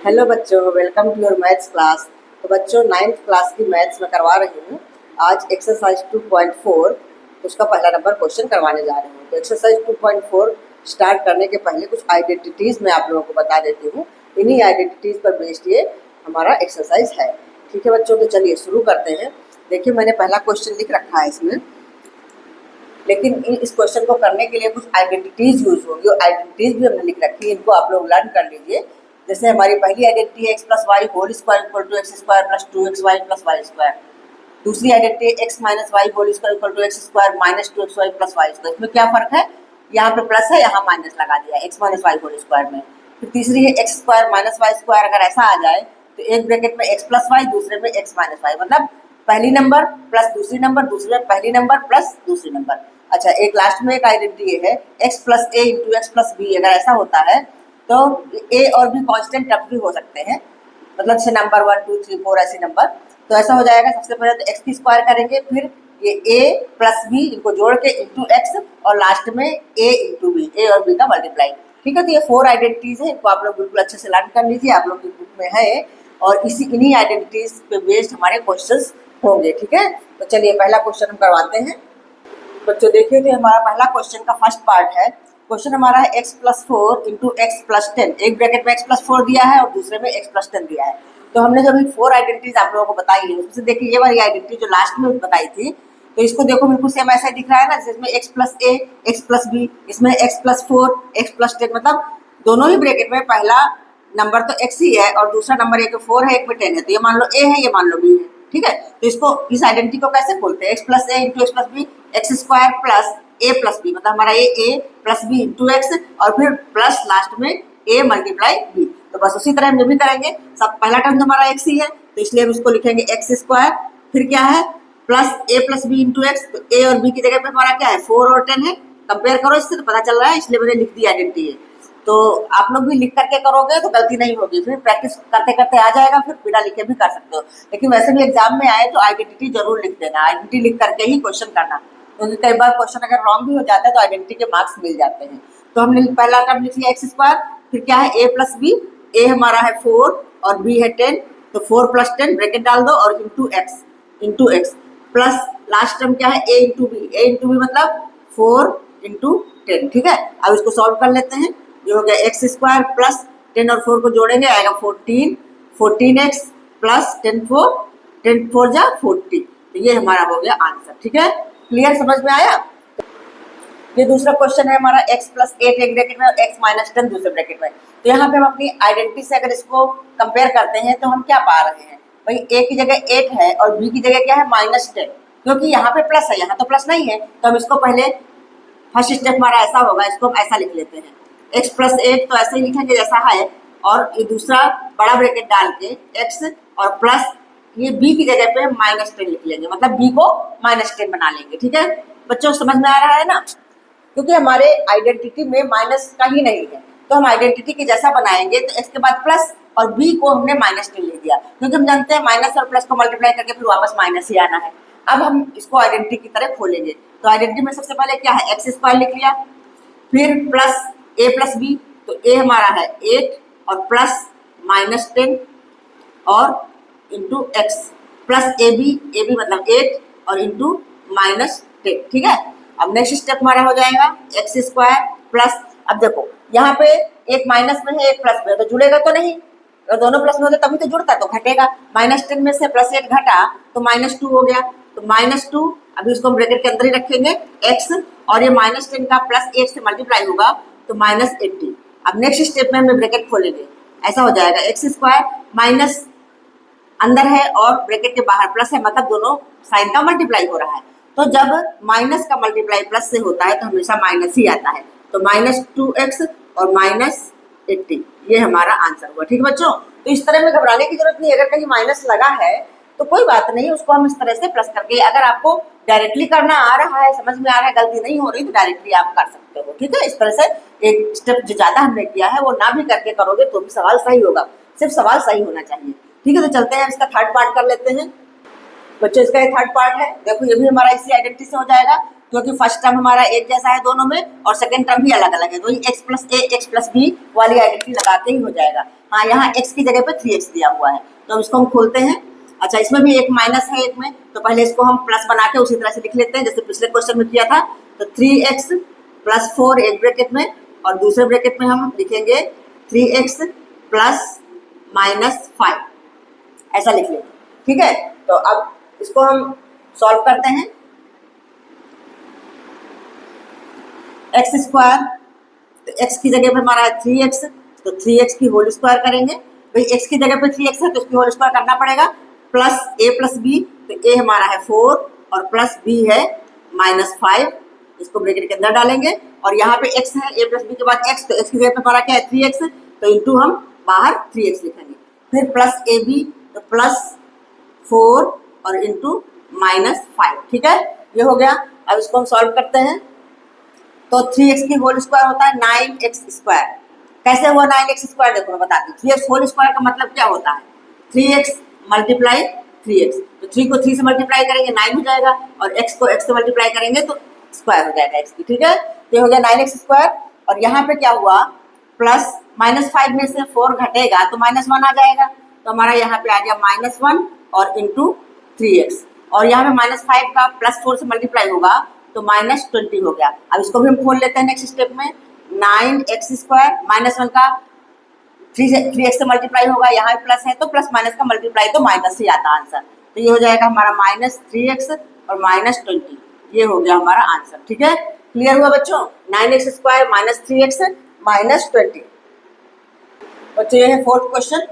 Hello बच्चों, welcome to your maths class. तो बच्चों, 9th क्लास की मैथ्स में करवा रही हूँ। आज एक्सरसाइज 2.4 उसका पहला नंबर क्वेश्चन करवाने जा रही हूँ। तो एक्सरसाइज 2.4 स्टार्ट करने के पहले कुछ आइडेंटिटीज़ मैं आप लोगों को बता देती हूँ। इन्हीं आइडेंटिटीज़ पर बेस्ड ये हमारा एक्सरसाइज है। ठीक है बच्चों, तो चलिए शुरू करते हैं। देखिए, मैंने पहला क्वेश्चन लिख रखा है इसमें, लेकिन इस क्वेश्चन को करने के लिए कुछ आइडेंटिटीज़ यूज होंगी और आइडेंटिटीज़ भी हमने लिख रखी है। इनको आप लोग लर्न कर लीजिए। जैसे हमारी पहली आइडेंटिटी है x plus y whole square equal to x square plus 2xy plus y square. दूसरी identity x minus y whole square equal to x square minus 2xy plus y square. इसमें क्या फर्क है, यहाँ पे प्लस है, यहाँ माइनस लगा दिया x minus y whole square में। फिर तीसरी है x square minus y square. अगर ऐसा आ जाए तो एक ब्रैकेट में एक्स प्लस वाई, दूसरे में एक्स माइनस वाई, मतलब पहली नंबर प्लस दूसरी नंबर, दूसरे में पहली नंबर प्लस दूसरी नंबर। अच्छा, एक लास्ट में एक आइडेंटिटी है x plus a into x plus B. अगर ऐसा होता है तो ए और बी कांस्टेंट टर्म भी हो सकते हैं, मतलब जैसे नंबर 1 2 3 4 ऐसे नंबर। तो ऐसा हो जाएगा, सबसे पहले तो एक्स की स्क्वायर करेंगे, फिर ये ए प्लस बी इनको जोड़ के इंटू एक्स, और लास्ट में ए इंटू बी, ए और बी का मल्टीप्लाई। ठीक है, तो ये 4 आइडेंटिटीज है। इनको आप लोग बिल्कुल अच्छे से लर्न कर लीजिए, आप लोग की बुक में है, और इन्हीं आइडेंटिटीज पे बेस्ड हमारे क्वेश्चंस होंगे। ठीक है, तो चलिए पहला क्वेश्चन हम करवाते हैं। बच्चों देखिए, तो हमारा पहला क्वेश्चन का फर्स्ट पार्ट है। क्वेश्चन हमारा है x plus 4 into x plus 10। एक ब्रैकेट में एक्स प्लस 4 दिया है और दूसरे में एक्स प्लस 10 दिया है। तो हमने जब 4 आइडेंटिटीज आप लोगों को बताई है, उसमें से देखिए ये वाली आइडेंटिटी जो लास्ट में बताई थी, तो इसको देखो बिल्कुल सेम ऐसा ही दिख रहा है ना, जिसमें एक्स प्लस ए एक्स प्लस बी, इसमें एक्स प्लस 4 एक्स प्लस 10, मतलब दोनों ही ब्रैकेट में पहला नंबर तो एक्स ही है और दूसरा नंबर एक 4 है, एक में 10 है। तो ये मान लो ए है, ये मान लो बी है। ठीक है, तो इसको इस आइडेंटिटी को कैसे खोलते हैं, x plus a into x plus b, x square plus a plus b, मतलब हमारा a plus b into x, और फिर प्लस लास्ट में ए मल्टीप्लाई बी। तो बस उसी तरह हम ये भी करेंगे। सब पहला टर्म तो हमारा एक्स ही है, तो इसलिए हम इसको लिखेंगे एक्स स्क्वायर, फिर क्या है plus a plus b into x. तो ए और बी की जगह पे हमारा क्या है 4 और 10 है। कंपेयर करो, इससे तो पता चल रहा है, इसलिए मैंने लिख दी आइडेंटिटी है। तो आप लोग भी लिख करके करोगे तो गलती नहीं होगी, फिर प्रैक्टिस करते करते आ जाएगा, फिर बिना लिखे भी कर सकते हो। लेकिन वैसे भी एग्जाम में आए तो आइडेंटिटी जरूर लिख देना, आइडेंटिटी लिख करके ही क्वेश्चन करना, क्योंकि कई बार क्वेश्चन अगर रॉन्ग भी हो जाता है तो आइडेंटिटी के मार्क्स मिल जाते हैं। तो हमने पहला टर्म लिख लिया एक्स स्क्वायर, फिर क्या है ए प्लस बी, ए हमारा है 4 और बी है 10, तो 4 प्लस 10 ब्रैकेट डाल दो और into x plus last term क्या है ए इंटू बी मतलब 4 इंटू 10। ठीक है, अब इसको सॉल्व कर लेते हैं। ये हो गया एक्स स्क्वायर प्लस 10 और 4 को जोड़ेंगे आएगा 14x प्लस 10 4 जा 40। तो ये हमारा हो गया आंसर। ठीक है, क्लियर, समझ में आया। ये दूसरा क्वेश्चन है हमारा एक्स प्लस 8 एक ब्रैकेट में, एक्स माइनस 10 दूसरे ब्रैकेट में। तो यहाँ पे हम अपनी आइडेंटिटी से अगर इसको कंपेयर करते हैं तो हम क्या पा रहे हैं, भाई ए की जगह 8 है और बी की जगह क्या है -10, क्योंकि यहाँ पे प्लस है, यहाँ तो प्लस नहीं है। तो हम इसको पहले फर्स्ट स्टेप हमारा ऐसा होगा, इसको हम ऐसा लिख लेते हैं एक्स प्लस 8, तो ऐसे ही लिखेंगे जैसा है, और ये दूसरा बड़ा ब्रैकेट डाल के एक्स और प्लस ये बी की जगह पे -10 लिख लेंगे, मतलब बी को -10 बना लेंगे। ठीक है बच्चों, समझ में आ रहा है ना, क्योंकि हमारे आइडेंटिटी में माइनस का ही नहीं है, तो हम आइडेंटिटी के जैसा बनाएंगे। तो एक्स के बाद प्लस और बी को हमने -10 लिख दिया, क्योंकि हम जानते हैं माइनस और प्लस को मल्टीप्लाई करके फिर वापस माइनस ही आना है। अब हम इसको आइडेंटिटी की तरह खोलेंगे। तो आइडेंटिटी में सबसे पहले क्या है एक्स स्क्वायर लिख लिया, फिर प्लस ए प्लस बी, तो ए हमारा है 8 और प्लस -10 और into x plus a b मतलब 8 और इंटू -10। ठीक है, अब नेक्स्ट स्टेप हमारा हो जाएगा एक्स स्क्वायर प्लस, अब देखो यहाँ पे एक माइनस में है एक प्लस में, तो जुड़ेगा तो नहीं, अगर दोनों प्लस में होते तभी तो जुड़ता, तो घटेगा। -10 में से +8 घटा तो -2 हो गया, तो -2 अभी उसको हम ब्रैकेट के अंदर ही रखेंगे एक्स, और ये -10 का +8 से मल्टीप्लाई होगा तो -80। अब नेक्स्ट स्टेप में हम ब्रैकेट खोलेंगे, ऐसा हो जाएगा एक्स स्क्वायर माइनस अंदर है और ब्रैकेट के बाहर प्लस है, मतलब दोनों साइन का मल्टीप्लाई हो रहा है। तो जब माइनस का मल्टीप्लाई प्लस से होता है तो हमेशा माइनस ही आता है, तो -2x और -80 ये हमारा आंसर हुआ। ठीक है बच्चों, तो इस तरह में घबराने की जरूरत नहीं, अगर कहीं माइनस लगा है तो कोई बात नहीं, उसको हम इस तरह से प्लस करके, अगर आपको डायरेक्टली करना आ रहा है, समझ में आ रहा है, गलती नहीं हो रही, तो डायरेक्टली आप कर सकते हो। ठीक है, इस तरह से एक स्टेप जो ज्यादा हमने किया है वो ना भी करके करोगे तो भी सवाल सही होगा, सिर्फ सवाल सही होना चाहिए। ठीक है, तो चलते हैं इसका थर्ड पार्ट कर लेते हैं। बच्चों इसका ये थर्ड पार्ट है, देखो ये भी हमारा इसी आइडेंटिटी से हो जाएगा। क्योंकि फर्स्ट टर्म हमारा एक जैसा है दोनों में और सेकंड टर्म भी अलग अलग है, तो ये x प्लस ए एक्स प्लस बी वाली आइडेंटिटी लगा के ही हो जाएगा। हाँ, यहाँ x की जगह पे 3x दिया हुआ है, तो अब इसको हम खोलते हैं। अच्छा, इसमें भी एक माइनस है एक में, तो पहले इसको हम प्लस बना के उसी तरह से लिख लेते हैं जैसे पिछले क्वेश्चन में किया था। तो 3x प्लस 4 एक ब्रैकेट में और दूसरे ब्रैकेट में हम लिखेंगे 3x प्लस माइनस 5, ऐसा लिख लेंगे। ठीक है, तो अब इसको हम सॉल्व करते हैं। एक्स स्क्वायर, तो x की जगह पे हमारा है 3x, तो 3x की होल स्क्वायर करेंगे। भाई x की जगह पे 3x है तो इसकी होल स्क्वायर करना पड़ेगा। प्लस a प्लस बी, तो a हमारा है 4 और प्लस b है -5, इसको ब्रैकेट के अंदर डालेंगे। और यहाँ पे x है, a प्लस बी के बाद x, तो x की जगह पे हमारा क्या है 3x, तो इंटू हम बाहर 3x लिखेंगे। फिर प्लस ए बी, तो प्लस 4 और इंटू -5। ठीक है, ये हो गया। अब इसको हम सॉल्व करते हैं। तो 3x की होल स्क्वायर होता है 9x स्क्वायर। कैसे हुआ 9x स्क्वायर, देखो मैं बताती हूँ। 3x होल स्क्वायर का मतलब क्या होता है, 3x मल्टीप्लाई 3x, तो 3 को 3 से मल्टीप्लाई करेंगे 9 हो जाएगा और x को x से मल्टीप्लाई करेंगे तो स्क्वायर हो जाएगा x की। ठीक है, तो ये हो गया 9x स्क्वायर। और यहाँ पे क्या हुआ, प्लस -5 में से 4 घटेगा तो -1 आ जाएगा, तो हमारा यहाँ पे आ गया -1 और इंटू 3x। और यहाँ पे -5 का प्लस 4 से मल्टीप्लाई होगा तो -20 हो गया। अब इसको भी हम खोल लेते हैं नेक्स्ट स्टेप में। 9x स्क्वायर -1 का 3x से मल्टीप्लाई होगा, यहाँ प्लस है तो प्लस माइनस का मल्टीप्लाई तो माइनस ही आता आंसर, तो ये हो जाएगा हमारा -3x और -20, ये हो गया हमारा आंसर। ठीक है, क्लियर हुआ बच्चों। 9x square -3x -20। बच्चों ये है फोर्थ क्वेश्चन।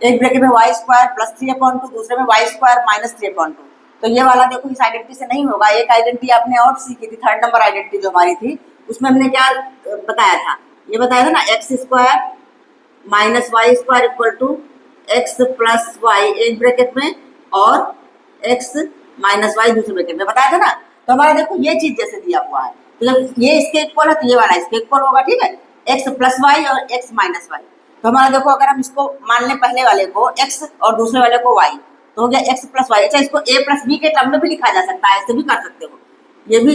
एक ब्रैकेट में वाई स्क्वायर प्लस 3/2, दूसरे में वाई स्क्वायर -3/2। तो ये वाला देखो इस आइडेंटिटी से नहीं होगा। एक आइडेंटिटी आपने और सीखी थी, 3rd नंबर आइडेंटिटी जो हमारी थी, उसमें हमने क्या बताया था, ये बताया था ना, x square minus y square equal to x plus y एक ब्रैकेट में और एक्स माइनस वाई दूसरे ब्रैकेट में, बताया था ना। तो हमारा देखो ये चीज जैसे दिया हुआ है, तो जब ये इसके इक्वल है तो ये वाला इसके इक्वल होगा। ठीक है, एक्स प्लस वाई और एक्स माइनस वाई। तो हमारा देखो अगर हम इसको मान लें पहले वाले को x और दूसरे वाले को y, तो हो गया x प्लस वाई। अच्छा, इसको a प्लस बी के टर्म में भी लिखा जा सकता है, ऐसे भी कर सकते हो। ये भी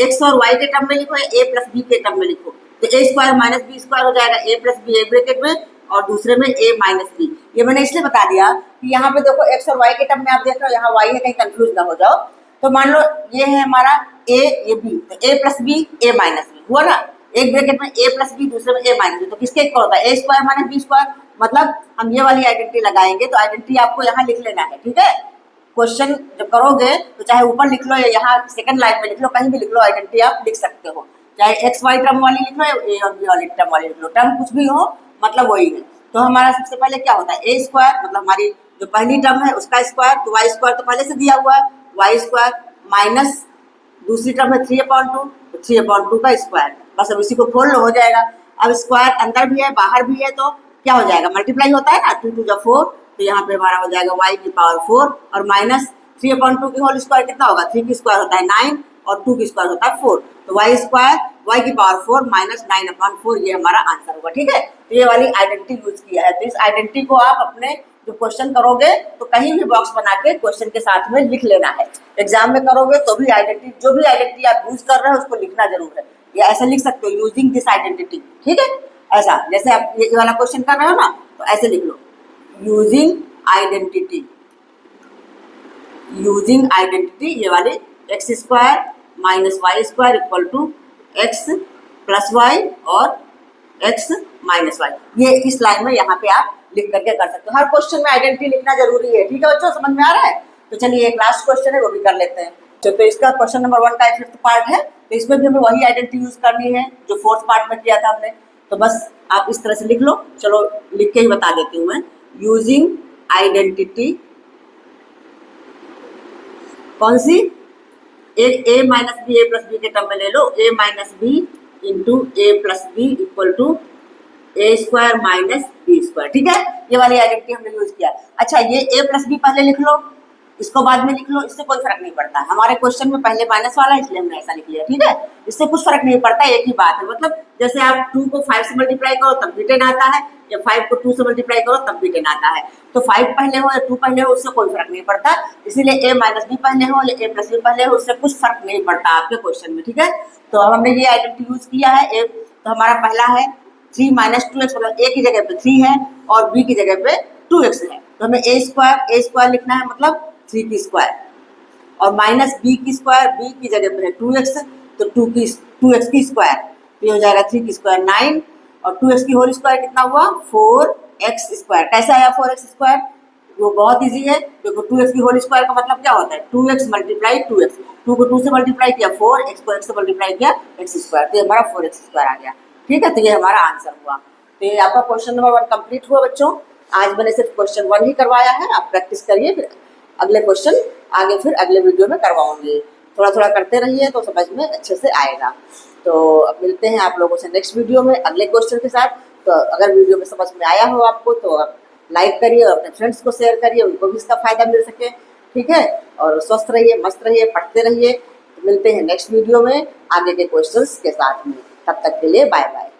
x और y के टर्म में लिखो या a प्लस बी के टर्म में लिखो, तो a square minus b square हो जाएगा, a प्लस बी एक ब्रैकेट में और दूसरे में a माइनस बी। ये मैंने इसलिए बता दिया कि यहाँ पे देखो x और y के टर्म में आप देख रहे हो, यहाँ y है, कहीं कंफ्यूज ना हो जाओ। तो मान लो ये है हमारा a, ये b, तो a plus b a minus b हुआ ना, एक ब्रैकेट में a प्लस बी दूसरे में a माइनस बी, तो किसके इक्वल होता है a square minus b square. मतलब हम ये वाली आइडेंटिटी लगाएंगे, तो आइडेंटिटी आपको यहाँ लिख लेना है। ठीक है, क्वेश्चन जब करोगे तो चाहे ऊपर लिख लो या यहाँ सेकंड लाइन में लिख लो, कहीं भी लिख लो, आइडेंटिटी आप लिख सकते हो। चाहे एक्स वाई टर्म वाली लिख लो या ए और बी वाली टर्म वाली लिख लो, टर्म कुछ भी हो मतलब वही है। तो हमारा सबसे पहले क्या होता है, ए स्क्वायर मतलब हमारी जो पहली टर्म है उसका स्क्वायर, तो वाई स्क्वायर तो पहले से दिया हुआ है, वाई स्क्वायर माइनस दूसरी टर्म है 3/2, तो 3/2 का स्क्वायर। बस अब इसी को खोल लो, हो जाएगा। अब स्क्वायर अंदर भी है बाहर भी है, तो क्या हो जाएगा, मल्टीप्लाई होता है ना, 2 2 4, तो यहाँ पे हमारा हो जाएगा y की पावर 4 और माइनस 3/2 की होल स्क्वायर कितना होगा, 3 की स्क्वायर होता है 9 और 2 की स्क्वायर होता है 4, तो y स्क्वायर y की पावर 4 माइनस 9/4, ये हमारा आंसर होगा। ठीक है, तो ये वाली आइडेंटिटी यूज किया है। तो इस आइडेंटिटी को आप अपने जो क्वेश्चन करोगे तो कहीं भी बॉक्स बना के क्वेश्चन के साथ में लिख लेना है। एग्जाम में करोगे तो भी आइडेंटिटी, जो भी आइडेंटिटी आप यूज कर रहे हो उसको लिखना जरूर है, या ऐसा लिख सकते हो यूजिंग दिस आइडेंटिटी। ठीक है, ऐसा जैसे आप ये वाला क्वेश्चन कर रहे हो ना, तो ऐसे लिख लो, यूजिंग आइडेंटिटी, यूजिंग आइडेंटिटी, ये वाले x square minus y square equal to x plus y और एक्स माइनस वाई, ये इस लाइन में यहाँ पे आप लिख करके कर सकते हो। हर क्वेश्चन में आइडेंटिटी लिखना जरूरी है। ठीक है बच्चों, समझ में आ रहा है। तो चलिए एक लास्ट क्वेश्चन है वो भी कर लेते हैं। तो इसका क्वेश्चन नंबर 1 का 5th पार्ट है, तो इसमें भी हमें वही आइडेंटिटी यूज करनी है जो 4th पार्ट में किया था हमने। तो बस आप इस तरह से लिख लो, चलो लिख के ही बता देती हूँ मैं। यूजिंग आइडेंटिटी कौन सी, a minus b a plus b के टर्म में ले लो, a minus b into a plus b equal to a square minus b square. ठीक है, ये वाली आइडेंटिटी हमने यूज किया। अच्छा, ये ए प्लस बी पहले लिख लो, इसको बाद में लिख लो, इससे कोई फर्क नहीं पड़ता। हमारे क्वेश्चन में पहले माइनस वाला है इसलिए हमने ऐसा लिख लिया, ठीक है। इससे कुछ फर्क नहीं पड़ता, एक ही बात है। मतलब जैसे आप 2 को 5 से मल्टीप्लाई करो तब भी 10 आता है, या 5 को 2 से मल्टीप्लाई करो तब भी 10 आता है। तो 5 पहले हो या 2 पहले हो उससे कोई फर्क नहीं पड़ता, इसीलिए a माइनस बी पहले हो या a प्लस बी पहले हो उससे कुछ फर्क नहीं पड़ता आपके क्वेश्चन में, ठीक है। तो अब हमने ये आइडेंटिटी यूज किया है। a तो हमारा पहला है 3 माइनस 2x, मतलब a की जगह पे 3 है और b की जगह पे 2x है, तो हमें a स्क्वायर लिखना है, मतलब 3 की स्क्वायर, और माइनस b की स्क्वायर, b की जगह पे है 2x, तो 2x की स्क्वायर, तो ये हो जाएगा 3 की स्क्वायर 9, और 2x की होल स्क्वायर कितना हुआ 4x स्क्वायर। कैसे आया 4x स्क्वायर? वो बहुत इजी है, देखो 2x की होल स्क्वायर का मतलब क्या होता है 2x मल्टीप्लाई 2x, 2 को 2 से मल्टीप्लाई किया 4, x को x से मल्टीप्लाई किया x स्क्वायर, तो ये हमारा 4x स्क्वायर आ गया, ठीक है। तो ये हमारा आंसर हुआ। तो ये आपका क्वेश्चन नंबर 1 कंप्लीट हुआ बच्चों। आज मैंने सिर्फ क्वेश्चन 1 ही करवाया है, आप प्रैक्टिस करिए, फिर अगले क्वेश्चन आगे फिर अगले वीडियो में करवाऊंगी। थोड़ा थोड़ा करते रहिए तो समझ में अच्छे से आएगा। तो अब मिलते हैं आप लोगों से नेक्स्ट वीडियो में अगले क्वेश्चन के साथ। तो अगर वीडियो में समझ में आया हो आपको तो आप लाइक करिए और अपने फ्रेंड्स को शेयर करिए, उनको भी इसका फायदा मिल सके, ठीक है। और स्वस्थ रहिए, मस्त रहिए, पढ़ते रहिए। तो मिलते हैं नेक्स्ट वीडियो में आगे के क्वेश्चंस के साथ में। तब तक के लिए बाय बाय।